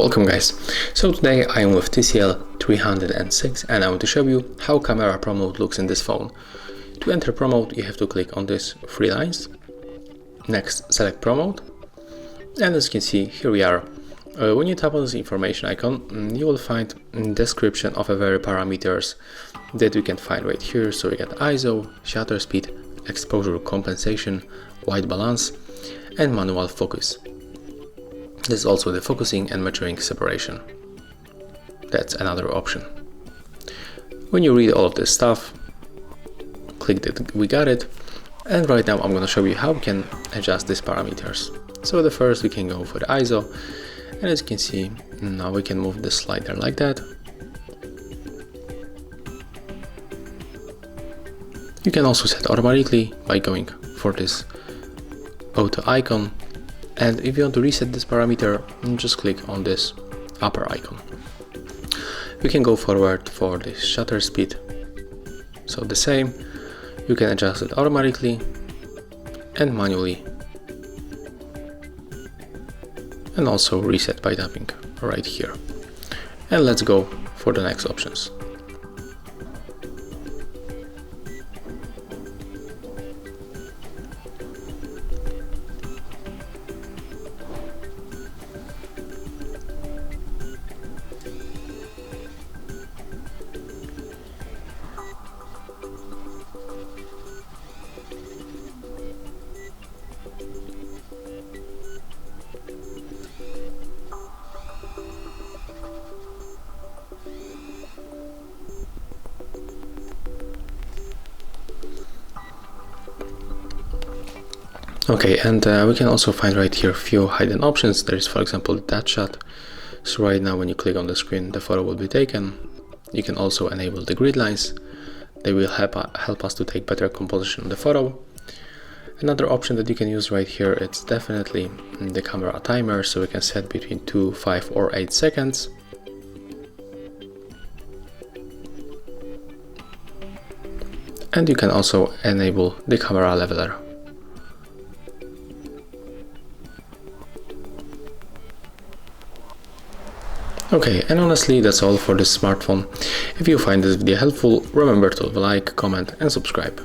Welcome guys. So today I am with TCL 306 and I want to show you how camera Pro Mode looks in this phone. To enter Pro Mode you have to click on these three lines. Next select Pro Mode, and as you can see here we are. When you tap on this information icon you will find a description of a very parameters that you can find right here. So you get ISO, shutter speed, exposure compensation, white balance and manual focus. This is also the focusing and maturing separation. That's another option. When you read all of this stuff, click that we got it, and right now I'm going to show you how we can adjust these parameters. So the first we can go for the ISO, and as you can see now we can move the slider like that. You can also set automatically by going for this auto icon. And if you want to reset this parameter, just click on this upper icon. We can go forward for the shutter speed. So the same, you can adjust it automatically and manually. And also reset by tapping right here. And let's go for the next options. Okay, and we can also find right here a few hidden options. There is, for example, that shot. So right now when you click on the screen, the photo will be taken. You can also enable the grid lines. They will help us to take better composition of the photo. Another option that you can use right here, it's definitely the camera timer. So we can set between 2, 5 or 8 seconds. And you can also enable the camera leveler. Okay, and honestly that's all for this smartphone. If you find this video helpful, remember to like, comment and subscribe.